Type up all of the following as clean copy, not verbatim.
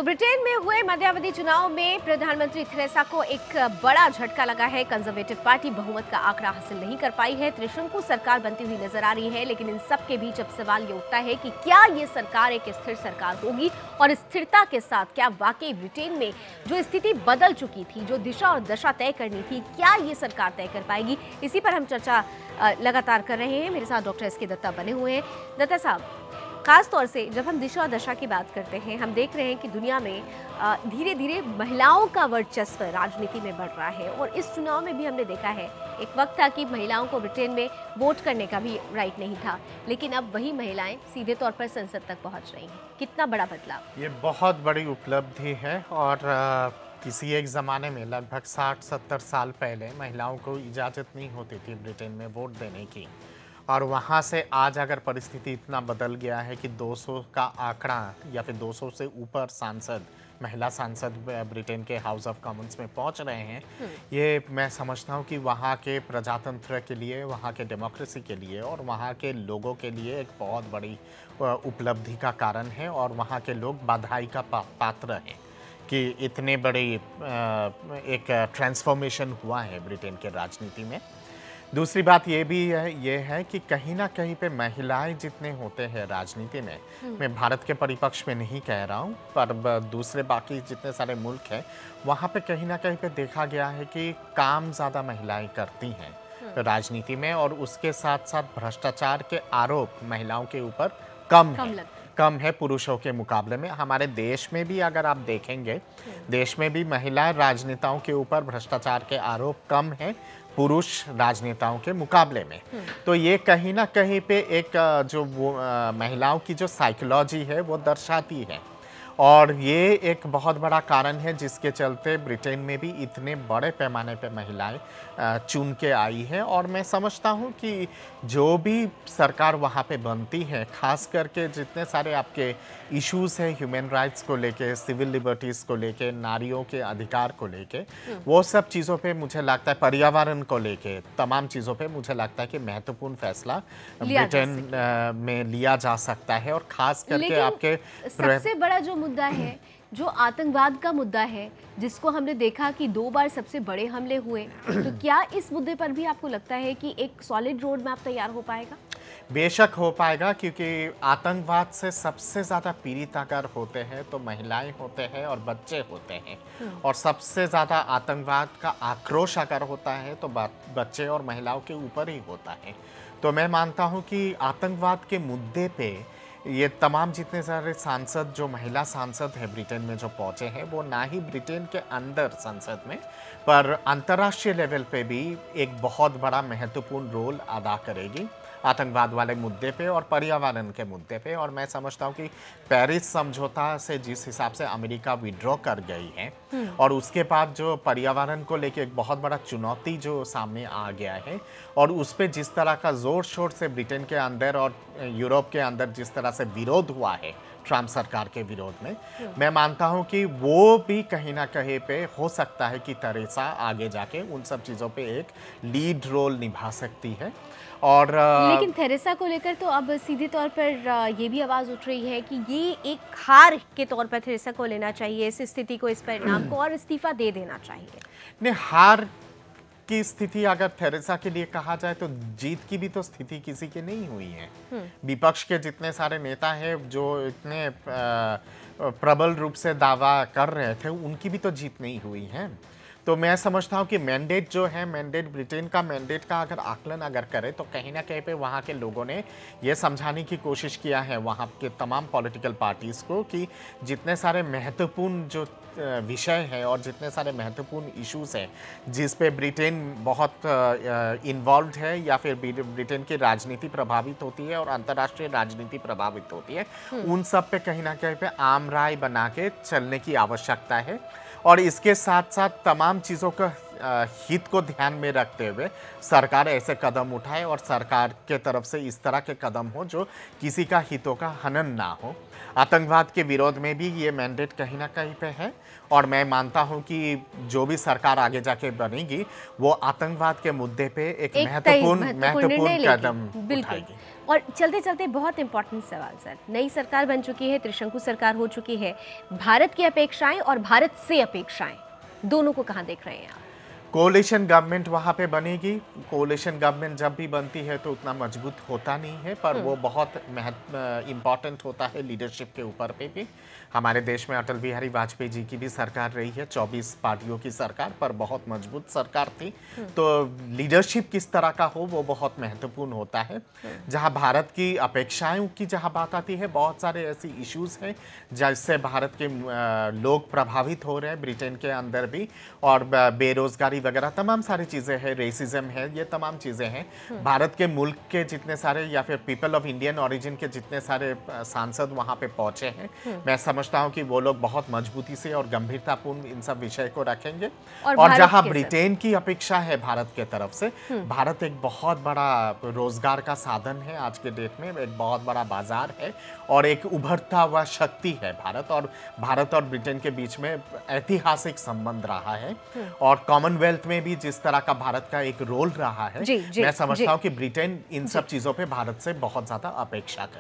तो ब्रिटेन में हुए मध्यावधि चुनाव में प्रधानमंत्री थेरेसा को एक बड़ा झटका लगा है। कंजर्वेटिव पार्टी बहुमत का आंकड़ा हासिल नहीं कर पाई है। त्रिशंकु सरकार बनती हुई नजर आ रही है, लेकिन इन सब के बीच अब सवाल ये उठता है कि क्या ये सरकार एक स्थिर सरकार होगी और स्थिरता के साथ क्या वाकई ब्रिटेन में जो स्थिति बदल चुकी थी, जो दिशा और दशा तय करनी थी, क्या ये सरकार तय कर पाएगी। इसी पर हम चर्चा लगातार कर रहे हैं। मेरे साथ डॉक्टर एस के दत्ता बने हुए हैं। दत्ता साहब, खास तौर से जब हम दिशा और दशा की बात करते हैं, हम देख रहे हैं कि दुनिया में धीरे धीरे महिलाओं का वर्चस्व राजनीति में बढ़ रहा है और इस चुनाव में भी हमने देखा है। एक वक्त था कि महिलाओं को ब्रिटेन में वोट करने का भी राइट नहीं था, लेकिन अब वही महिलाएं सीधे तौर पर संसद तक पहुंच रही हैं। कितना बड़ा बदलाव! ये बहुत बड़ी उपलब्धि है और किसी एक ज़माने में लगभग 60-70 साल पहले महिलाओं को इजाज़त नहीं होती थी ब्रिटेन में वोट देने की, और वहाँ से आज अगर परिस्थिति इतना बदल गया है कि 200 का आंकड़ा या फिर 200 से ऊपर सांसद, महिला सांसद ब्रिटेन के हाउस ऑफ कॉमन्स में पहुँच रहे हैं। ये मैं समझता हूँ कि वहाँ के प्रजातंत्र के लिए, वहाँ के डेमोक्रेसी के लिए और वहाँ के लोगों के लिए एक बहुत बड़ी उपलब्धि का कारण है, और वहाँ के लोग बधाई का पात्र हैं कि इतने बड़े एक ट्रांसफॉर्मेशन हुआ है ब्रिटेन के राजनीति में। दूसरी बात ये है कि कहीं ना कहीं पे महिलाएं जितने होते हैं राजनीति में, मैं भारत के परिपक्ष में नहीं कह रहा हूँ, पर दूसरे बाकी जितने सारे मुल्क हैं वहाँ पे कहीं ना कहीं पे देखा गया है कि काम ज़्यादा महिलाएं करती हैं राजनीति में, और उसके साथ साथ भ्रष्टाचार के आरोप महिलाओं के ऊपर कम है पुरुषों के मुकाबले में। हमारे देश में भी अगर आप देखेंगे, देश में भी महिला राजनेताओं के ऊपर भ्रष्टाचार के आरोप कम है पुरुष राजनेताओं के मुकाबले में। तो ये कहीं ना कहीं पे एक जो महिलाओं की जो साइकोलॉजी है वो दर्शाती है, और ये एक बहुत बड़ा कारण है जिसके चलते ब्रिटेन में भी इतने बड़े पैमाने पे महिलाएं चुन के आई हैं। और मैं समझता हूँ कि जो भी सरकार वहाँ पे बनती है, खास करके जितने सारे आपके इश्यूज हैं ह्यूमन राइट्स को लेके, सिविल लिबर्टीज़ को लेके, नारियों के अधिकार को लेके, वो सब चीज़ों पे मुझे लगता है, पर्यावरण को लेके, तमाम चीज़ों पे मुझे लगता है कि महत्वपूर्ण फैसला ब्रिटेन में लिया जा सकता है। और खास करके आपके सबसे बड़ा जो मुद्दा है, जो आतंकवाद का मुद्दा है, जिसको हमने देखा कि 2 बार सबसे बड़े हमले हुए, तो क्या इस मुद्दे पर भी आपको लगता है कि एक सॉलिड रोड मैप तैयार हो पाएगा? बेशक हो पाएगा, क्योंकि आतंकवाद से सबसे ज़्यादा पीड़ित अगर होते हैं तो महिलाएं होते हैं और बच्चे होते हैं, और सबसे ज़्यादा आतंकवाद का आक्रोश अगर होता है तो बच्चे और महिलाओं के ऊपर ही होता है। तो मैं मानता हूं कि आतंकवाद के मुद्दे पे ये तमाम जितने सारे सांसद, जो महिला सांसद हैं ब्रिटेन में जो पहुंचे हैं, वो ना ही ब्रिटेन के अंदर संसद में, पर अंतर्राष्ट्रीय लेवल पे भी एक बहुत बड़ा महत्वपूर्ण रोल अदा करेगी आतंकवाद वाले मुद्दे पे और पर्यावरण के मुद्दे पे। और मैं समझता हूँ कि पेरिस समझौता से जिस हिसाब से अमेरिका विड्रॉ कर गई है, और उसके बाद जो पर्यावरण को लेके एक बहुत बड़ा चुनौती जो सामने आ गया है, और उस पर जिस तरह का जोर शोर से ब्रिटेन के अंदर और यूरोप के अंदर जिस तरह से विरोध हुआ है ट्रंप सरकार के विरोध में, मैं मानता हूं कि वो भी कहीं ना कहीं पे हो सकता है कि थेरेसा आगे जाके उन सब चीज़ों पे एक लीड रोल निभा सकती है। और लेकिन थेरेसा को लेकर तो अब सीधे तौर पर ये भी आवाज़ उठ रही है कि ये एक हार के तौर पर थेरेसा को लेना चाहिए, इस स्थिति को, इस परिणाम को, और इस्तीफा दे देना चाहिए। नहीं, हार की स्थिति अगर थेरेसा के लिए कहा जाए तो जीत की भी तो स्थिति किसी की नहीं हुई है। विपक्ष के जितने सारे नेता हैं जो इतने प्रबल रूप से दावा कर रहे थे, उनकी भी तो जीत नहीं हुई है। तो मैं समझता हूँ कि मैंडेट जो है, मैंडेट ब्रिटेन का मैंडेट का अगर आकलन अगर करें तो कहीं ना कहीं पे वहाँ के लोगों ने ये समझाने की कोशिश किया है वहाँ के तमाम पॉलिटिकल पार्टीज़ को कि जितने सारे महत्वपूर्ण जो विषय है और जितने सारे महत्वपूर्ण इश्यूज हैं जिस पे ब्रिटेन बहुत इन्वॉल्व है, या फिर ब्रिटेन की राजनीति प्रभावित होती है और अंतर्राष्ट्रीय राजनीति प्रभावित होती है, उन सब पे कहीं ना कहीं पे आम राय बना के चलने की आवश्यकता है। और इसके साथ साथ तमाम चीज़ों का हित को ध्यान में रखते हुए सरकार ऐसे कदम उठाए, और सरकार के तरफ से इस तरह के कदम हो जो किसी का हितों का हनन ना हो। आतंकवाद के विरोध में भी ये मैंडेट कहीं ना कहीं पे है, और मैं मानता हूं कि जो भी सरकार आगे जाके बनेगी वो आतंकवाद के मुद्दे पे एक महत्वपूर्ण कदम उठाएगी। और चलते चलते बहुत इंपॉर्टेंट सवाल सर, नई सरकार बन चुकी है, त्रिशंकु सरकार हो चुकी है, भारत की अपेक्षाएं और भारत से अपेक्षाएं दोनों को कहां देख रहे हैं आप? कोलिशन गवर्नमेंट वहाँ पे बनेगी। कोलिशन गवर्नमेंट जब भी बनती है तो उतना मजबूत होता नहीं है, पर वो बहुत इम्पॉर्टेंट होता है लीडरशिप के ऊपर पे भी। हमारे देश में अटल बिहारी वाजपेयी जी की भी सरकार रही है, 24 पार्टियों की सरकार, पर बहुत मजबूत सरकार थी। तो लीडरशिप किस तरह का हो वो बहुत महत्वपूर्ण होता है। जहाँ भारत की अपेक्षाओं की जहाँ बात आती है, बहुत सारे ऐसी इश्यूज हैं जिससे भारत के लोग प्रभावित हो रहे हैं ब्रिटेन के अंदर भी, और बेरोजगारी वगैरह तमाम सारी चीजें हैं, रेसिज्म है, ये तमाम चीजें हैं। भारत के मुल्क के जितने सारे या फिर पीपल ऑफ इंडियन ओरिजिन के जितने सारे सांसद वहां पे पहुंचे हैं, मैं समझता हूं कि वो लोग बहुत मजबूती से और गंभीरतापूर्ण इन सब विषय को रखेंगे। और जहां ब्रिटेन की अपेक्षा है भारत के तरफ से, भारत एक बहुत बड़ा रोजगार का साधन है आज के डेट में, एक बहुत बड़ा बाजार है और एक उभरता हुआ शक्ति है भारत और ब्रिटेन के बीच में ऐतिहासिक संबंध रहा है। और कॉमनवेल्थ में भी जिस तरह का भारत का एक रोल रहा है, मैं समझता हूं कि ब्रिटेन इन सब चीजों पे भारत से बहुत ज्यादा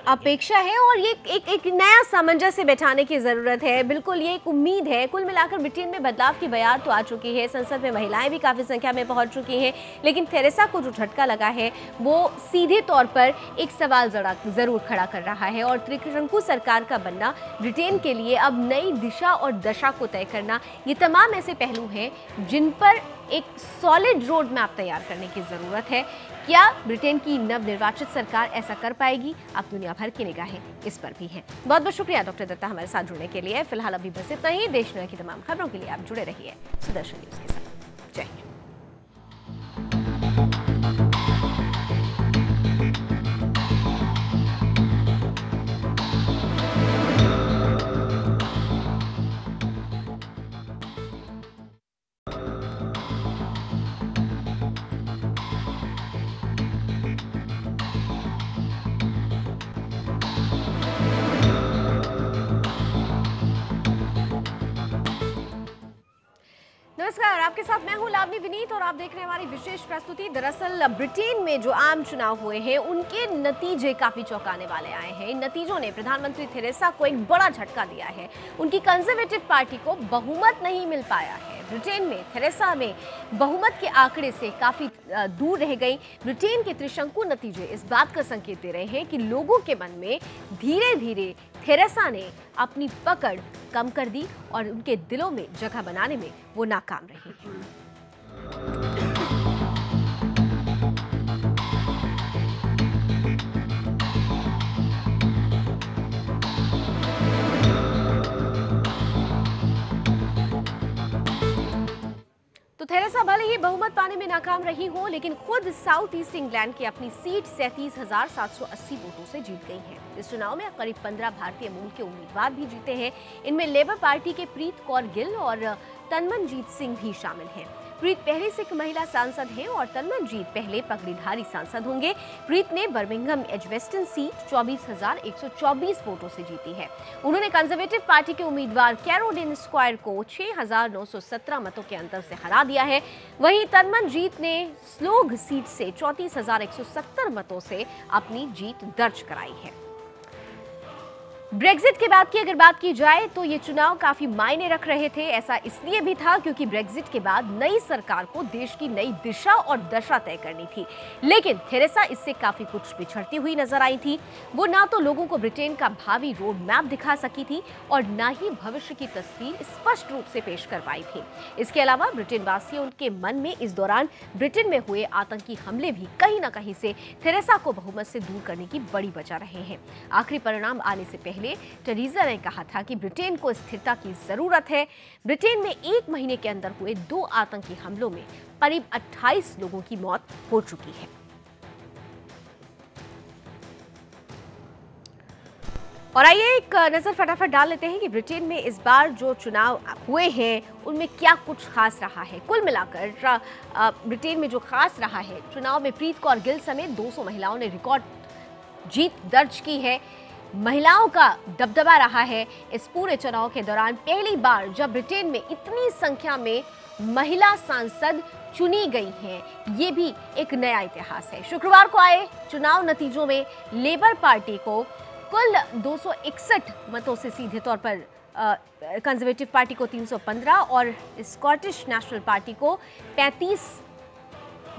अपेक्षा है और ये एक नया सामंजस्य बैठाने की जरूरत है। बिल्कुल, ये एक उम्मीद है। कुल मिलाकर ब्रिटेन में बदलाव की बयार तो आ चुकी है, संसद में महिलाएं भी काफी संख्या में पहुंच चुकी हैं, लेकिन थेरेसा को जो झटका लगा है वो सीधे तौर पर एक सवाल जरूर खड़ा कर रहा है। और त्रिशंकु सरकार का बनना ब्रिटेन के लिए अब नई दिशा और दशा को तय करना, ये तमाम ऐसे पहलू हैं जिन पर एक सॉलिड रोड मैप तैयार करने की जरूरत है। क्या ब्रिटेन की नवनिर्वाचित सरकार ऐसा कर पाएगी? अब दुनिया भर की निगाहें इस पर भी हैं। बहुत बहुत शुक्रिया डॉक्टर दत्ता हमारे साथ जुड़ने के लिए। फिलहाल अभी बस इतना ही। देश दुनिया की तमाम खबरों के लिए आप जुड़े रहिए सुदर्शन न्यूज के साथ। जय हिंद। नमस्कार, आपके साथ मैं हूं लावनी विनीत और आप देख रहे हैं हमारी विशेष प्रस्तुति। दरअसल ब्रिटेन में जो आम चुनाव हुए हैं उनके नतीजे काफी चौंकाने वाले आए हैं। इन नतीजों ने प्रधानमंत्री थेरेसा को एक बड़ा झटका दिया है। उनकी कंजर्वेटिव पार्टी को बहुमत नहीं मिल पाया है। ब्रिटेन में थेरेसा में बहुमत के आंकड़े से काफी दूर रह गई। ब्रिटेन के त्रिशंकु नतीजे इस बात का संकेत दे रहे हैं कि लोगों के मन में धीरे धीरे थेरेसा ने अपनी पकड़ कम कर दी और उनके दिलों में जगह बनाने में वो नाकाम रही है। तो थेरेसा भले ही बहुमत पाने में नाकाम रही हो, लेकिन खुद साउथ ईस्ट इंग्लैंड की अपनी सीट 37,780 वोटों से जीत गई हैं। इस चुनाव में करीब 15 भारतीय मूल के उम्मीदवार भी जीते हैं। इनमें लेबर पार्टी के प्रीत कौर गिल और तन्मनजीत सिंह भी शामिल हैं। प्रीत पहली सिख महिला सांसद हैं और तन्मनजीत पहले पगड़ीधारी सांसद होंगे। प्रीत ने बर्मिंघम एजवेस्टन सीट 24,124 वोटों से जीती है। उन्होंने कंजर्वेटिव पार्टी के उम्मीदवार कैरोलिन स्क्वायर को 6,917 मतों के अंतर से हरा दिया है। वहीं तन्मनजीत ने स्लोग सीट से 34,170 मतों से अपनी जीत दर्ज कराई है। ब्रेक्जिट के बाद की अगर बात की जाए तो ये चुनाव काफी मायने रख रहे थे। ऐसा इसलिए भी था क्योंकि ब्रेक्जिट के बाद नई सरकार को देश की नई दिशा और दशा तय करनी थी, लेकिन थेरेसा इससे काफी कुछ पिछड़ती हुई नजर आई थी। वो ना तो लोगों को ब्रिटेन का भावी रोड मैप दिखा सकी थी और ना ही भविष्य की तस्वीर स्पष्ट रूप से पेश कर पाई थी। इसके अलावा ब्रिटेन वासियों के मन में इस दौरान ब्रिटेन में हुए आतंकी हमले भी कहीं ना कहीं से थेरेसा को बहुमत से दूर करने की बड़ी वजह रहे हैं। आखिरी परिणाम आने से पहले टेरेसा ने कहा था कि ब्रिटेन को स्थिरता की जरूरत है। ब्रिटेन में एक महीने के अंदर हुए 2 आतंकी हमलों में करीब 28 लोगों की मौत हो चुकी है। और आइए एक नजर फटाफट डाल लेते हैं कि ब्रिटेन में इस बार जो चुनाव हुए हैं उनमें क्या कुछ खास रहा है। कुल मिलाकर ब्रिटेन में जो खास रहा है, चुनाव में प्रीत कौर गिल समेत 200 महिलाओं ने रिकॉर्ड जीत दर्ज की है। महिलाओं का दबदबा रहा है इस पूरे चुनाव के दौरान। पहली बार जब ब्रिटेन में इतनी संख्या में महिला सांसद चुनी गई हैं, ये भी एक नया इतिहास है। शुक्रवार को आए चुनाव नतीजों में लेबर पार्टी को कुल 261 मतों से सीधे तौर पर कंजर्वेटिव पार्टी को 315 और स्कॉटिश नेशनल पार्टी को 35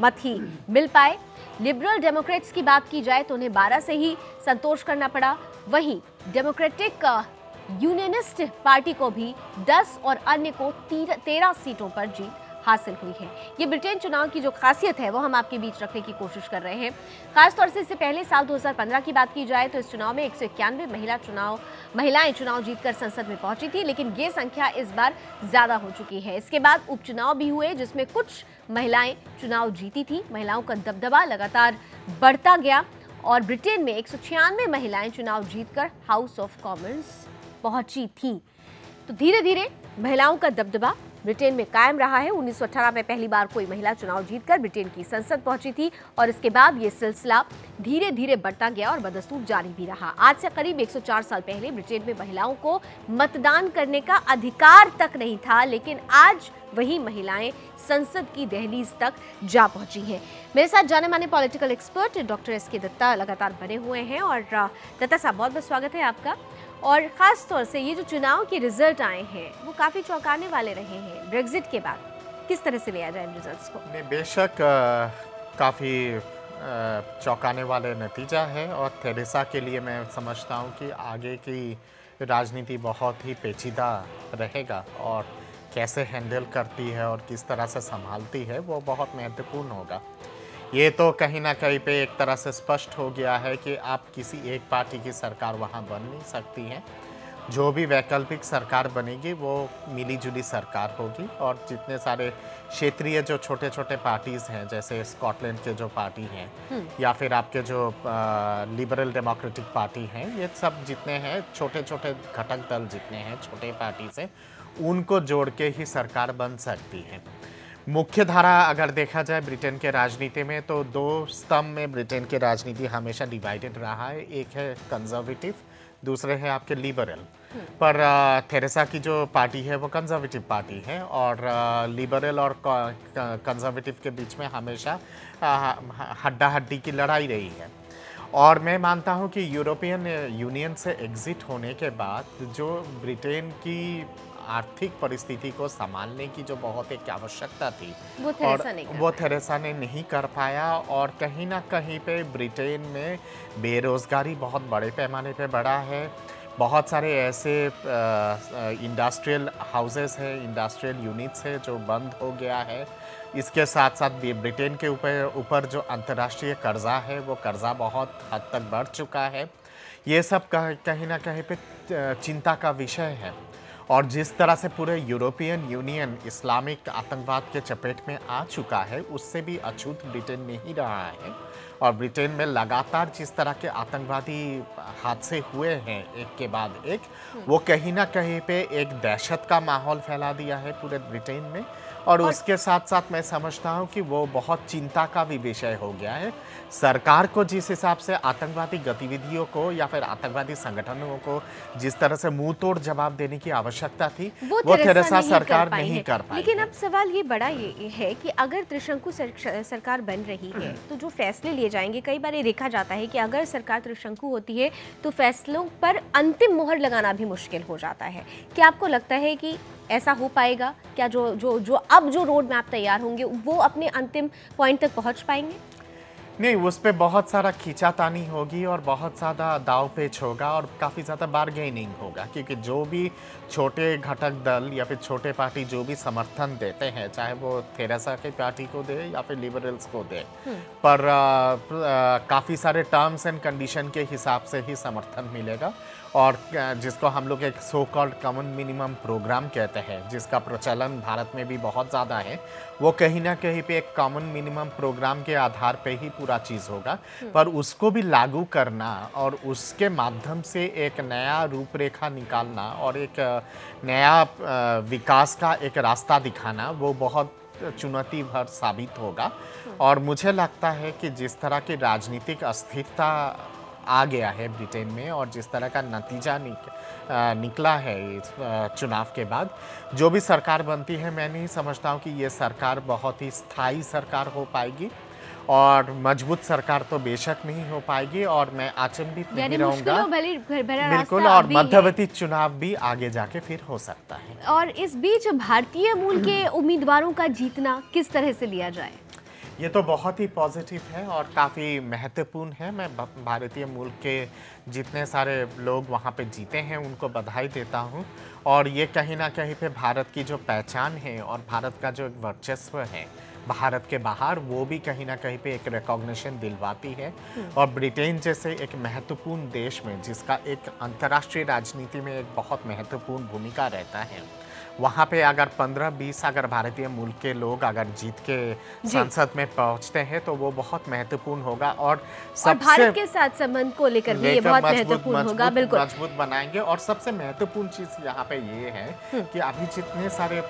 मत ही मिल पाए। लिबरल डेमोक्रेट्स की बात की जाए तो उन्हें 12 से ही संतोष करना पड़ा। वहीं डेमोक्रेटिक यूनियनिस्ट पार्टी को भी 10 और अन्य को 13 सीटों पर जीत हासिल हुई है। ये ब्रिटेन चुनाव की जो खासियत है वो हम आपके बीच रखने की कोशिश कर रहे हैं। खासतौर से इससे पहले साल 2015 की बात की जाए तो इस चुनाव में 191 महिलाएं चुनाव जीतकर संसद में पहुंची थी, लेकिन ये संख्या इस बार ज्यादा हो चुकी है। इसके बाद उपचुनाव भी हुए जिसमें कुछ महिलाएं चुनाव जीती थी। महिलाओं का दबदबा लगातार बढ़ता गया और ब्रिटेन में 196 महिलाएं चुनाव जीतकर हाउस ऑफ कॉमन्स पहुंची थी। तो धीरे धीरे महिलाओं का दबदबा ब्रिटेन में कायम रहा है। 1918 में पहली बार कोई महिला चुनाव जीतकर ब्रिटेन की संसद पहुंची थी और इसके बाद ये सिलसिला धीरे धीरे बढ़ता गया और बदस्तूर जारी भी रहा। आज से करीब 104 साल पहले ब्रिटेन में महिलाओं को मतदान करने का अधिकार तक नहीं था, लेकिन आज वही महिलाएं संसद की दहलीज तक जा पहुंची हैं। मेरे साथ जाने माने political expert doctor S K. Datta लगातार बने हुए हैं। और दत्ता साहब, बहुत बहुत स्वागत है आपका। और ख़ास तौर से ये जो चुनाव के रिजल्ट आए हैं वो काफ़ी चौंकाने वाले रहे हैं। ब्रेक्जिट के बाद किस तरह से लिया जाए इन रिजल्ट्स को? बेशक काफ़ी चौंकाने वाले नतीजा है और थेरेसा के लिए मैं समझता हूँ कि आगे की राजनीति बहुत ही पेचीदा रहेगा और कैसे हैंडल करती है और किस तरह से संभालती है वो बहुत महत्वपूर्ण होगा। ये तो कहीं ना कहीं पे एक तरह से स्पष्ट हो गया है कि आप किसी एक पार्टी की सरकार वहाँ बन नहीं सकती हैं। जो भी वैकल्पिक सरकार बनेगी वो मिलीजुली सरकार होगी और जितने सारे क्षेत्रीय जो छोटे छोटे पार्टीज़ हैं, जैसे स्कॉटलैंड के जो पार्टी हैं या फिर आपके जो लिबरल डेमोक्रेटिक पार्टी हैं, ये सब जितने हैं छोटे छोटे घटक दल जितने हैं छोटे पार्टी से, उनको जोड़ के ही सरकार बन सकती है। मुख्य धारा अगर देखा जाए ब्रिटेन के राजनीति में तो दो स्तंभ में ब्रिटेन के राजनीति हमेशा डिवाइडेड रहा है। एक है कंजर्वेटिव, दूसरे है आपके लिबरल। पर थेरेसा की जो पार्टी है वो कंजर्वेटिव पार्टी है और लिबरल और कंजर्वेटिव के बीच में हमेशा हड्डा हड्डी की लड़ाई रही है। और मैं मानता हूं कि यूरोपियन यूनियन से एग्जिट होने के बाद जो ब्रिटेन की आर्थिक परिस्थिति को संभालने की जो बहुत एक आवश्यकता थी वो थेरेसा ने नहीं कर पाया और कहीं ना कहीं पे ब्रिटेन में बेरोजगारी बहुत बड़े पैमाने पे बढ़ा है। बहुत सारे ऐसे इंडस्ट्रियल हाउसेस हैं, इंडस्ट्रियल यूनिट्स है जो बंद हो गया है। इसके साथ साथ ब्रिटेन के ऊपर जो अंतर्राष्ट्रीय कर्जा है वो कर्जा बहुत हद तक बढ़ चुका है। ये सब कहीं ना कहीं पे चिंता का विषय है और जिस तरह से पूरे यूरोपियन यूनियन इस्लामिक आतंकवाद के चपेट में आ चुका है उससे भी अछूत ब्रिटेन नहीं रहा है। और ब्रिटेन में लगातार जिस तरह के आतंकवादी हादसे हुए हैं एक के बाद एक, वो कहीं ना कहीं पे एक दहशत का माहौल फैला दिया है पूरे ब्रिटेन में। और उसके साथ साथ मैं समझता हूँ कि वो बहुत चिंता का भी विषय हो गया है। सरकार को जिस हिसाब से आतंकवादी गतिविधियों को या फिर आतंकवादी संगठनों को जिस तरह से मुंह तोड़ जवाब देने की आवश्यकता थी वो थेरेसा सरकार नहीं कर पाई। लेकिन अब सवाल ये बड़ा ये है कि अगर त्रिशंकु सरकार बन रही है तो जो फैसले लिए जाएंगे, कई बार ये देखा जाता है कि अगर सरकार त्रिशंकु होती है तो फैसलों पर अंतिम मोहर लगाना भी मुश्किल हो जाता है। क्या आपको लगता है कि ऐसा हो पाएगा? क्या जो रोड मैप तैयार होंगे वो अपने अंतिम पॉइंट तक पहुंच पाएंगे? नहीं, उस पर बहुत सारा खींचातानी होगी और बहुत ज़्यादा दाव पेच होगा और काफ़ी ज़्यादा बार्गेनिंग होगा, क्योंकि जो भी छोटे घटक दल या फिर छोटे पार्टी जो भी समर्थन देते हैं, चाहे वो थेरेसा की पार्टी को दे या फिर लिबरल्स को दे, पर काफ़ी सारे टर्म्स एंड कंडीशन के हिसाब से ही समर्थन मिलेगा। और जिसको हम लोग एक so called common minimum programme कहते हैं, जिसका प्रचलन भारत में भी बहुत ज़्यादा है, वो कहीं ना कहीं पे एक कॉमन मिनिमम प्रोग्राम के आधार पे ही पूरा चीज़ होगा। पर उसको भी लागू करना और उसके माध्यम से एक नया रूपरेखा निकालना और एक नया विकास का एक रास्ता दिखाना, वो बहुत चुनौती भर साबित होगा। और मुझे लगता है कि जिस तरह की राजनीतिक अस्थिरता आ गया है ब्रिटेन में और जिस तरह का नतीजा निकला है इस चुनाव के बाद, जो भी सरकार बनती है, मैं नहीं समझता हूँ कि ये सरकार बहुत ही स्थायी सरकार हो पाएगी और मजबूत सरकार तो बेशक नहीं हो पाएगी। और मैं अचंभित नहीं रहूंगा, बिल्कुल, और मध्यवर्ती चुनाव भी आगे जाके फिर हो सकता है। और इस बीच भारतीय मूल के उम्मीदवारों का जीतना किस तरह से लिया जाए? ये तो बहुत ही पॉजिटिव है और काफ़ी महत्वपूर्ण है। मैं भारतीय मूल के जितने सारे लोग वहाँ पे जीते हैं उनको बधाई देता हूँ और ये कहीं ना कहीं पे भारत की जो पहचान है और भारत का जो वर्चस्व है भारत के बाहर, वो भी कहीं ना कहीं पे एक रिकॉग्निशन दिलवाती है। और ब्रिटेन जैसे एक महत्वपूर्ण देश में, जिसका एक अंतर्राष्ट्रीय राजनीति में एक बहुत महत्वपूर्ण भूमिका रहता है, वहाँ पे अगर 15-20 अगर भारतीय मूल के लोग अगर जीत के संसद में पहुँचते हैं तो वो बहुत महत्वपूर्ण होगा और सबसे भारत के साथ संबंध को लेकर भी ये बहुत महत्वपूर्ण होगा। बिल्कुल मजबूत बनाएंगे। और सबसे महत्वपूर्ण चीज़ यहाँ पे ये है कि अभी जितने सारे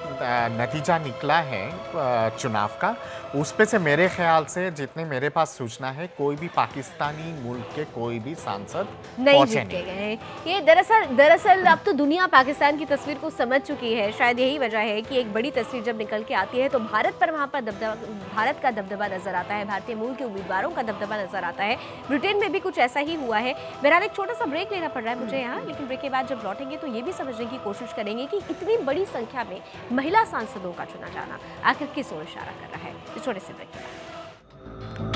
नतीजा निकला है चुनाव का, उस पे से मेरे ख्याल से जितने मेरे पास सूचना है, कोई भी पाकिस्तानी मुल्क के कोई भी सांसद नहीं जीते गए। ये दरअसल अब तो दुनिया पाकिस्तान की तस्वीर को समझ चुकी है। शायद यही वजह है कि एक बड़ी तस्वीर जब निकल के आती है तो भारत पर वहाँ पर भारत का दबदबा नजर आता है, भारतीय मूल के उम्मीदवारों का दबदबा नजर आता है। ब्रिटेन में भी कुछ ऐसा ही हुआ है। बहरहाल एक छोटा सा ब्रेक लेना पड़ रहा है मुझे यहाँ, लेकिन ब्रेक के बाद जब लौटेंगे तो ये भी समझने की कोशिश करेंगे कि इतनी बड़ी संख्या में महिला सांसदों का चुना जाना आखिर किस ओर इशारा कर रहा है। इस छोटे से ब्रेक के बाद